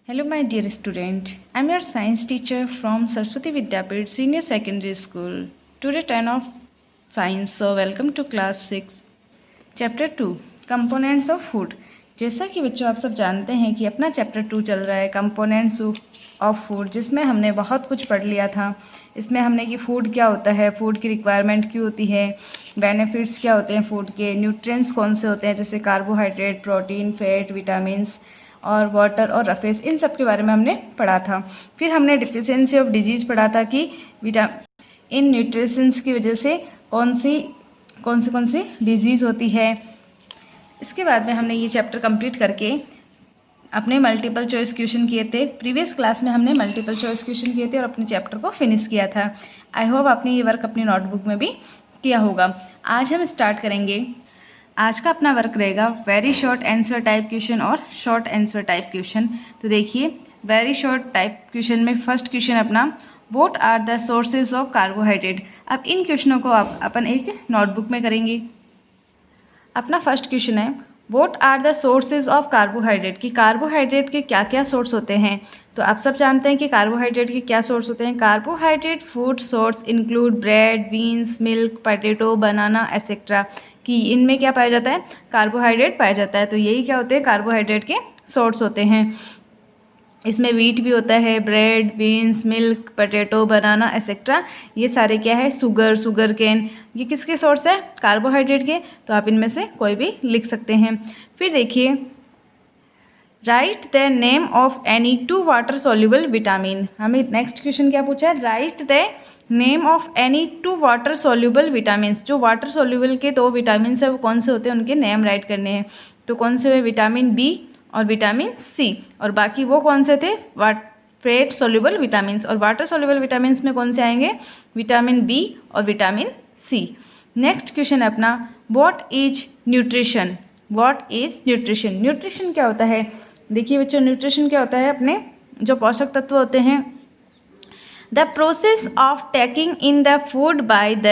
Hello my dear student, I am your science teacher from Saraswati Vidyapit Senior Secondary School. Today 10 of Science, so welcome to class 6. Chapter 2 Components of Food. जैसा कि बच्चों आप सब जानते हैं कि अपना चैप्टर 2 चल रहा है कंपोनेंट्स ऑफ फूड, जिसमें हमने बहुत कुछ पढ़ लिया था। इसमें हमने कि फूड क्या होता है, फूड की रिक्वायरमेंट क्यों होती है, बेनिफिट्स क्या होते हैं फूड के, न्यूट्रिएंट्स कौन से होते हैं जैसे कार्बोहाइड्रेट, प्रोटीन, फैट, विटामिन्स और वाटर और रफेज, इन सब के बारे में हमने पढ़ा था। फिर हमने डिफिशियंसी ऑफ डिजीज़ पढ़ा था कि इन न्यूट्रिशंस की वजह से कौन सी डिजीज़ होती है। इसके बाद में हमने ये चैप्टर कंप्लीट करके अपने मल्टीपल चॉइस क्वेश्चन किए थे। प्रीवियस क्लास में हमने मल्टीपल चॉइस क्वेश्चन किए थे और अपने चैप्टर को फिनिश किया था। आई होप आपने ये वर्क अपनी नोटबुक में भी किया होगा। आज हम स्टार्ट करेंगे। आज का अपना वर्क रहेगा very short answer type question और शॉर्ट आंसर टाइप क्वेश्चन। तो देखिए, वेरी शॉर्ट टाइप क्वेश्चन में फर्स्ट क्वेश्चन अपना what are the sources of carbohydrate. अब इन क्वेश्चनों को आप अपन एक नोटबुक में करेंगे। अपना फर्स्ट क्वेश्चन है what are the sources of carbohydrate, कि कार्बोहाइड्रेट के क्या क्या सोर्स होते हैं। तो आप सब जानते हैं कि कार्बोहाइड्रेट के क्या सोर्स होते हैं। Carbohydrate food source include bread, beans, milk, potato, banana etcetera, कि इनमें क्या पाया जाता है, कार्बोहाइड्रेट पाया जाता है। तो यही क्या होते हैं, कार्बोहाइड्रेट के सोर्स होते हैं। इसमें वीट भी होता है, bread, beans, milk, potato, banana etcetera, ये सारे क्या है, शुगर केन, ये किसके सोर्स है, कार्बोहाइड्रेट के। तो आप इनमें से कोई भी लिख सकते हैं। फिर देखिए, right the name of any 2 water soluble vitamin. हमें नेक्स्ट क्वेश्चन क्या पूछा है, right the name of any 2 water soluble vitamin. जो वाटर सोल्यूबल के 2 विटामिन है वो कौन से होते हैं, उनके नेम राइट करने हैं। तो कौन से हुए, विटामिन बी और विटामिन सी, और बाकी वो कौन से थे, फैट सोल्यूबल विटामिन। और वाटर सोल्यूबल विटामिन में कौन से आएंगे, विटामिन बी और विटामिन सी। नेक्स्ट क्वेश्चन है अपना what is nutrition. What is nutrition, nutrition क्या होता है। देखिए बच्चों, न्यूट्रिशन क्या होता है, अपने जो पोषक तत्व होते हैं, the process of taking in the food by the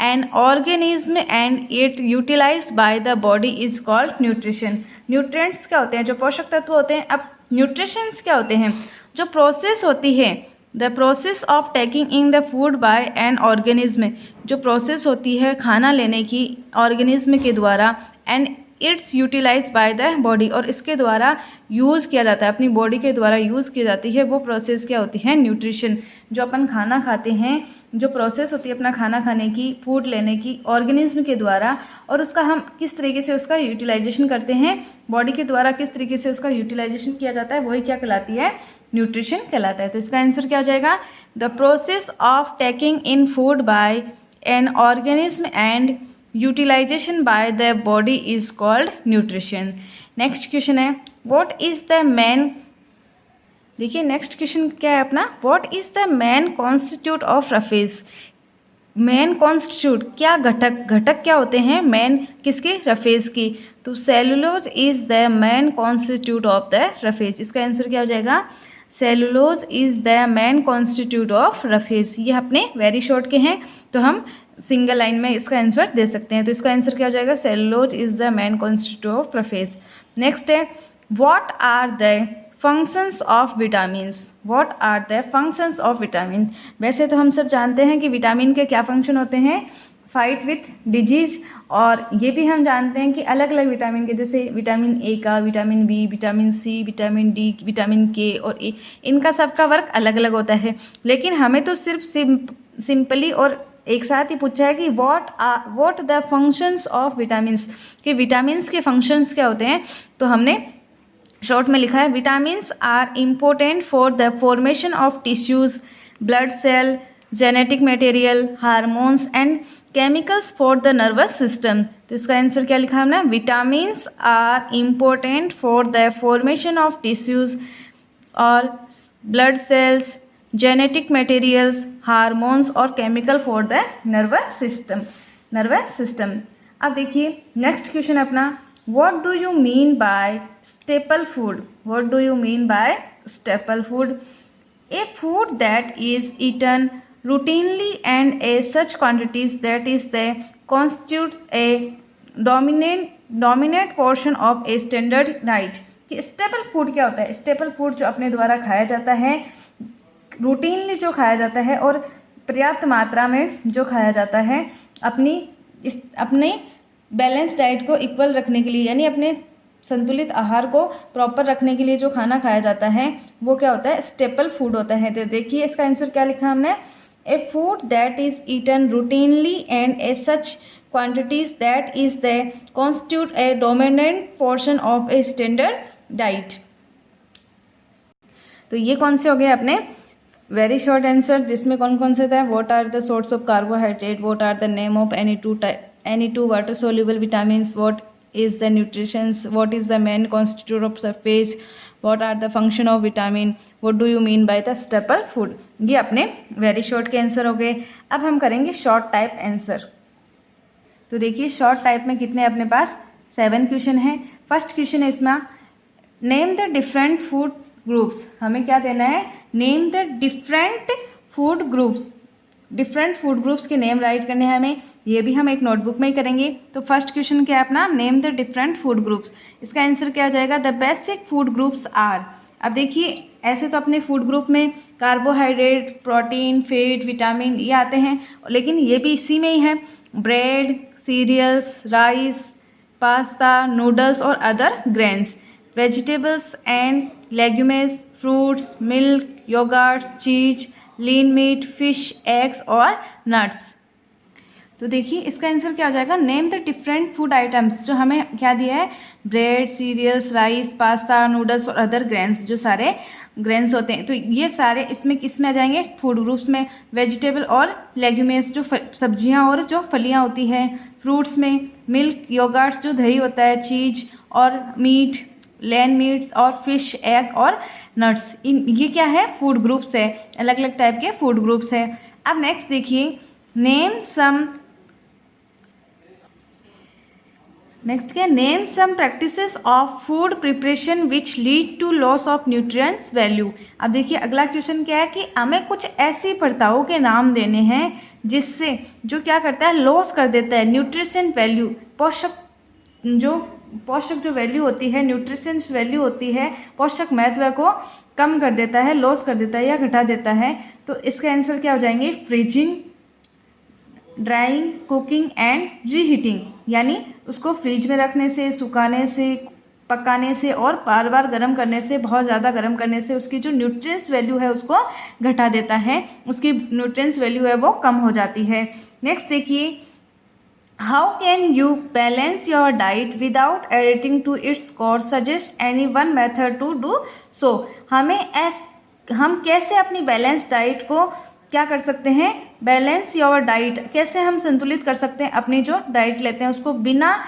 an organism and it utilized by the body is called nutrition. Nutrients क्या होते हैं, जो पोषक तत्व होते हैं। अब न्यूट्रिशंस क्या होते हैं, जो प्रोसेस होती है, the process of taking in the food by an organism, जो प्रोसेस होती है खाना लेने की ऑर्गेनिज्म के द्वारा, and it's utilize by the body, और इसके द्वारा यूज़ किया जाता है, अपनी बॉडी के द्वारा यूज़ की जाती है, वो प्रोसेस क्या होती है, न्यूट्रिशन। जो अपन खाना खाते हैं, जो प्रोसेस होती है अपना खाना खाने की, फूड लेने की ऑर्गेनिज्म के द्वारा, और उसका हम किस तरीके से उसका यूटिलाइजेशन करते हैं, बॉडी के द्वारा किस तरीके से उसका यूटिलाइजेशन किया जाता है, वही क्या कहलाती है, न्यूट्रिशन कहलाता है। तो इसका आंसर क्या हो जाएगा, the process of taking in food by an organism and utilization by the body is called nutrition. Next question है व्हाट इज द मेन। देखिए नेक्स्ट क्वेश्चन क्या है अपना, what is the main constitute of roughage. Main constitute क्या, घटक क्या होते हैं मेन किसके, रफेज की। तो cellulose is the main constitute of the roughage. इसका आंसर क्या हो जाएगा, cellulose is the main constitute of roughage. ये अपने वेरी शॉर्ट के हैं, तो हम सिंगल लाइन में इसका आंसर दे सकते हैं। तो इसका आंसर क्या हो जाएगा, cellulose is the main constitute of roughage. Next है what are the functions of vitamins. What are the functions of vitamin. वैसे तो हम सब जानते हैं कि विटामिन के क्या फंक्शन होते हैं, फाइट विथ डिजीज, और ये भी हम जानते हैं कि अलग अलग विटामिन के, जैसे विटामिन ए का, vitamin B, vitamin C, vitamin D, vitamin K और ए, इनका सबका वर्क अलग अलग होता है। लेकिन हमें तो सिर्फ सिंपली और एक साथ ही पूछा है कि what the functions of vitamins, कि विटामिन्स के फंक्शंस क्या होते हैं। तो हमने शॉर्ट में लिखा है vitamins are important for the formation of tissues, blood cell, genetic material, hormones and chemicals for the nervous system. तो इसका आंसर क्या लिखा हमने, vitamins are important for the formation of tissues और blood cells, genetic materials, hormones और chemical for the nervous system. अब देखिए next question अपना what do you mean by staple food. What do you mean by staple food, a food that is eaten routinely and a such quantities that is the constitutes a dominant portion of a standard diet। कि staple food क्या होता है। Staple food जो अपने द्वारा खाया जाता है, रूटीनली जो खाया जाता है और पर्याप्त मात्रा में जो खाया जाता है, अपने बैलेंस डाइट को इक्वल रखने के लिए, यानी अपने संतुलित आहार को प्रॉपर रखने के लिए जो खाना खाया जाता है वो क्या होता है, स्टेपल फूड होता है। तो देखिए इसका आंसर क्या लिखा हमने, a food that is eaten routinely and a such quantities that is the constitute a dominant portion of a standard diet. तो ये कौन से हो गए अपने वेरी शॉर्ट आंसर, जिसमें कौन कौन से था, what are the source of carbohydrate, what are the name of any two water soluble vitamins, what is the nutrition, what is the main constituent of surface, what are the function of vitamin, what do you mean by the staple food। ये अपने very short के answer हो गए। अब हम करेंगे short type answer. तो देखिए शॉर्ट टाइप में कितने अपने पास 7 क्वेश्चन हैं। फर्स्ट क्वेश्चन है इसमें, name the different food groups. हमें क्या देना है, name the different food groups. Different food groups के नेम राइट करने हैं हमें, ये भी हम एक नोटबुक में ही करेंगे। तो फर्स्ट क्वेश्चन क्या है अपना, name the different food groups. इसका आंसर क्या हो जाएगा, the basic food groups are. अब देखिए ऐसे तो अपने फूड ग्रुप में कार्बोहाइड्रेट, प्रोटीन, फैट, विटामिन ये आते हैं, लेकिन ये भी इसी में ही है, bread, cereals, rice, pasta, noodles और other grains, vegetables and legumes, fruits, milk, yoghurts, cheese, lean meat, fish, eggs और नट्स। तो देखिए इसका आंसर क्या हो जाएगा, name the different food items. जो हमें क्या दिया है, bread, cereals, rice, pasta, noodles और अदर ग्रेन्स, जो सारे ग्रेन्स होते हैं। तो ये सारे इसमें किस में आ जाएंगे, फूड ग्रुप्स में। वेजिटेबल और लेग्यूमेस जो सब्जियां और जो फलियां होती है, फ्रूट्स में मिल्क, योगर्ट्स जो दही होता है, चीज और मीट, लैंड मीट्स और फिश, एग और नट्स। ये क्या है, फूड ग्रुप्स है, अलग अलग टाइप के फूड ग्रुप्स है। अब नेक्स्ट देखिए, नेक्स्ट क्या, name some practices of food preparation which lead to loss of nutrients value. अब देखिए अगला क्वेश्चन क्या है कि हमें कुछ ऐसी प्रथाओं के नाम देने हैं जिससे जो क्या करता है, लॉस कर देता है न्यूट्रिशन वैल्यू, पोषक जो वैल्यू होती है, न्यूट्रिशन वैल्यू होती है, पोषक महत्व को कम कर देता है, लॉस कर देता है या घटा देता है। तो इसका आंसर क्या हो जाएंगे, freezing, drawing, cooking and reheating. यानी उसको फ्रिज में रखने से, सुखाने से, पकाने से और बार बार गर्म करने से, बहुत ज़्यादा गर्म करने से उसकी जो न्यूट्रिएंट्स वैल्यू है उसको घटा देता है, उसकी न्यूट्रिएंट्स वैल्यू है वो कम हो जाती है। नेक्स्ट देखिए, how can you balance your diet without editing to its course, suggest any one method to do so. हम कैसे अपनी बैलेंस डाइट को क्या कर सकते हैं, बैलेंस योर डाइट कैसे हम संतुलित कर सकते हैं, अपनी जो डाइट लेते हैं उसको बिना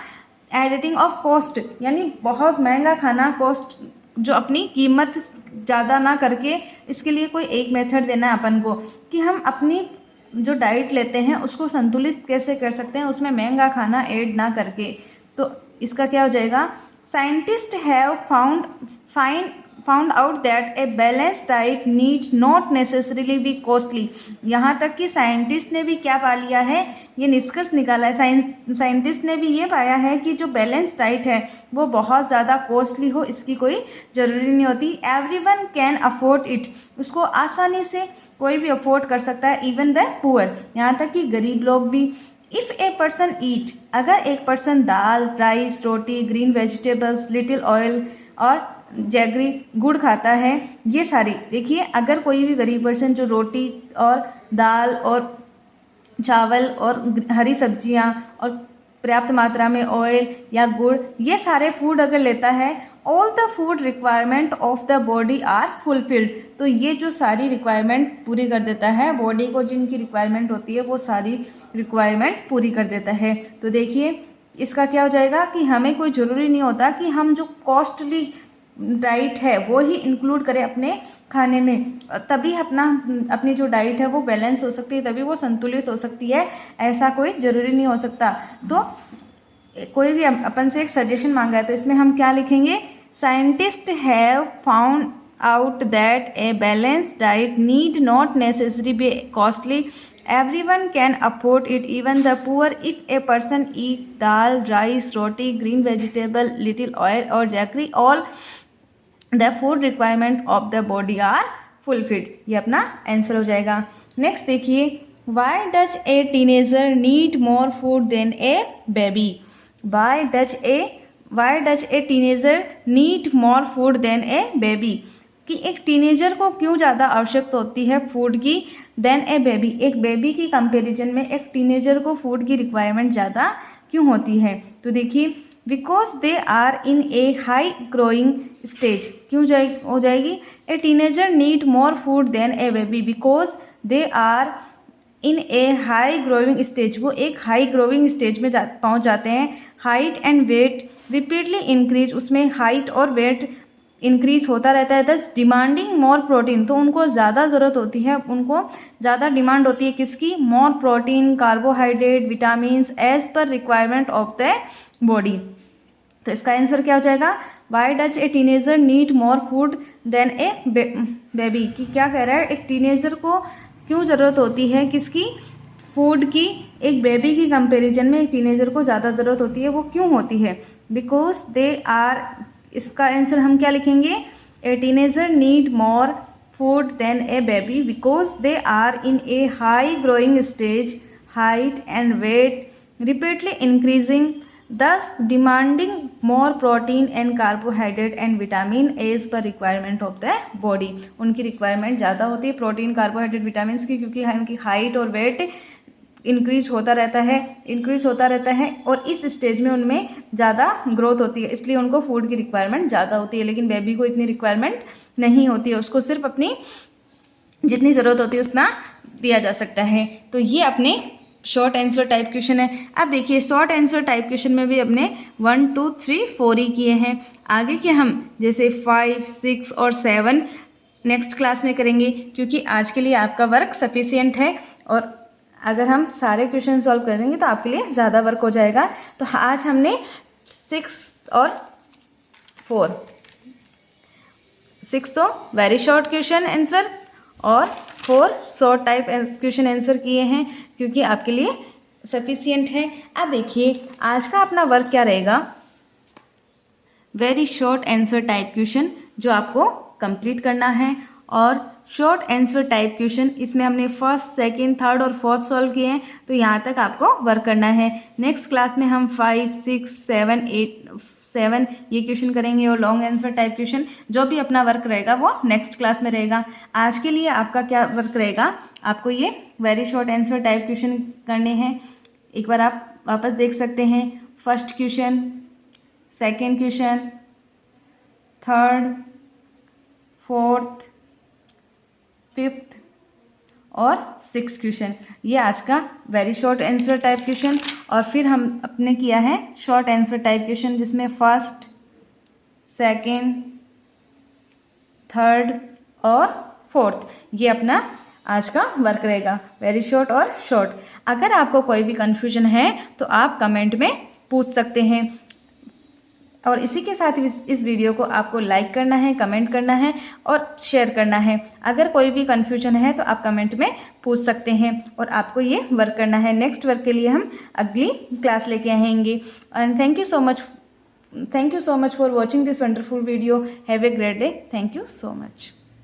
एडिटिंग ऑफ कॉस्ट, यानी बहुत महंगा खाना, कॉस्ट जो अपनी कीमत ज़्यादा ना करके। इसके लिए कोई एक मेथड देना है अपन को कि हम अपनी जो डाइट लेते हैं उसको संतुलित कैसे कर सकते हैं, उसमें महंगा खाना ऐड ना करके। तो इसका क्या हो जाएगा, scientist have found out that a balance diet need not necessarily B costly. यहाँ तक कि साइंटिस्ट ने भी क्या पा लिया है, ये निष्कर्ष निकाला है, साइंटिस्ट ने भी ये पाया है कि जो बैलेंस डाइट है वो बहुत ज़्यादा कॉस्टली हो इसकी कोई ज़रूरी नहीं होती। एवरीवन कैन अफोर्ड इट, उसको आसानी से कोई भी अफोर्ड कर सकता है, इवन द पुअर, यहाँ तक कि गरीब लोग भी। इफ़ ए पर्सन ईट, अगर एक पर्सन दाल, राइस, रोटी, ग्रीन वेजिटेबल्स, लिटिल ऑयल और जैगरी, गुड़ खाता है, ये सारी देखिए, अगर कोई भी गरीब पर्सन जो रोटी और दाल और चावल और हरी सब्जियां और पर्याप्त मात्रा में ऑयल या गुड़, ये सारे फूड अगर लेता है, all the food requirement of the body are fulfilled, तो ये जो सारी रिक्वायरमेंट पूरी कर देता है, बॉडी को जिनकी रिक्वायरमेंट होती है वो सारी रिक्वायरमेंट पूरी कर देता है। तो देखिए इसका क्या हो जाएगा कि हमें कोई ज़रूरी नहीं होता कि हम जो कॉस्टली डाइट है वो ही इंक्लूड करें अपने खाने में, तभी अपनी जो डाइट है वो बैलेंस हो सकती है, तभी वो संतुलित हो सकती है, ऐसा कोई ज़रूरी नहीं हो सकता। तो कोई भी अपन से एक सजेशन मांगा है तो इसमें हम क्या लिखेंगे, scientist have found out that a balanced diet need not necessarily be costly. Everyone can afford it, even the poor. If a person eat dal, rice, roti, green vegetable, little oil or jaggery, all the food requirement of the body are fulfilled. ये अपना answer हो जाएगा। Next देखिए, why does a teenager need more food than a baby. Why does a teenager need more food than a baby, कि एक teenager को क्यों ज़्यादा आवश्यकता होती है फूड की देन ए बेबी, एक बेबी की कंपैरिजन में एक टीनेजर को फूड की रिक्वायरमेंट ज़्यादा क्यों होती है। तो देखिए, because they are in a high growing stage, क्यों हो जाएगी, a teenager need more food than a baby because they are in a high growing stage, वो एक हाई ग्रोइंग स्टेज में पहुंच जाते हैं। Height and weight repeatedly increase, उसमें हाइट और वेट इंक्रीज होता रहता है। दस डिमांडिंग मोर प्रोटीन, तो उनको ज़्यादा ज़रूरत होती है, उनको ज़्यादा डिमांड होती है किसकी, more protein, carbohydrate, vitamins as per requirement of the body. तो इसका आंसर क्या हो जाएगा, why does a teenager need more food than a baby, कि क्या कह रहा है, एक टीनेजर को क्यों ज़रूरत होती है किसकी, फूड की, एक बेबी की कंपैरिजन में एक टीनेजर को ज़्यादा ज़रूरत होती है, वो क्यों होती है, बिकॉज दे आर, इसका आंसर हम क्या लिखेंगे, a teenager need more food than a baby because they are in a high growing stage, height and weight repeatedly increasing, thus demanding more protein and carbohydrate and vitamin as per requirement of the body। उनकी requirement ज़्यादा होती है protein, carbohydrate, vitamin की, क्योंकि उनकी height और weight increase होता रहता है और इस स्टेज में उनमें ज़्यादा ग्रोथ होती है, इसलिए उनको फूड की रिक्वायरमेंट ज़्यादा होती है। लेकिन बेबी को इतनी रिक्वायरमेंट नहीं होती है, उसको सिर्फ अपनी जितनी ज़रूरत होती है उतना दिया जा सकता है। तो ये अपने शॉर्ट आंसर टाइप क्वेश्चन है। अब देखिए, शॉर्ट आंसर टाइप क्वेश्चन में भी अपने 1, 2, 3, 4 ही किए हैं। आगे के हम जैसे 5, 6 और 7 नेक्स्ट क्लास में करेंगे, क्योंकि आज के लिए आपका वर्क सफिशिएंट है और अगर हम सारे क्वेश्चन सॉल्व करेंगे तो आपके लिए ज़्यादा वर्क हो जाएगा। तो आज हमने 6 और 4, 6 तो वेरी शॉर्ट क्वेश्चन आंसर और 4 शॉर्ट टाइप क्वेश्चन आंसर किए हैं, क्योंकि आपके लिए सफिशिएंट है। अब देखिए, आज का अपना वर्क क्या रहेगा, very short answer type question जो आपको कंप्लीट करना है। और शॉर्ट आंसर टाइप क्वेश्चन, इसमें हमने फर्स्ट, सेकंड, थर्ड और फोर्थ सॉल्व किए हैं, तो यहाँ तक आपको वर्क करना है। नेक्स्ट क्लास में हम 5, 6, 7, 8, 7 ये क्वेश्चन करेंगे और लॉन्ग आंसर टाइप क्वेश्चन, जो भी अपना वर्क रहेगा वो नेक्स्ट क्लास में रहेगा। आज के लिए आपका क्या वर्क रहेगा, आपको ये very short answer type question करने हैं। एक बार आप वापस देख सकते हैं, first question, second question, third, fourth, fifth और 6th क्वेश्चन, ये आज का very short answer type question. और फिर हम अपने किया है शॉर्ट आंसर टाइप क्वेश्चन, जिसमें फर्स्ट, सेकंड, थर्ड और फोर्थ, ये अपना आज का वर्क रहेगा, वेरी शॉर्ट और शॉर्ट। अगर आपको कोई भी कंफ्यूजन है तो आप कमेंट में पूछ सकते हैं। और इसी के साथ इस वीडियो को आपको लाइक करना है, कमेंट करना है और शेयर करना है। अगर कोई भी कन्फ्यूजन है तो आप कमेंट में पूछ सकते हैं और आपको ये वर्क करना है। नेक्स्ट वर्क के लिए हम अगली क्लास लेके आएंगे। And thank you so much for watching this wonderful video. Have a great day. Thank you so much.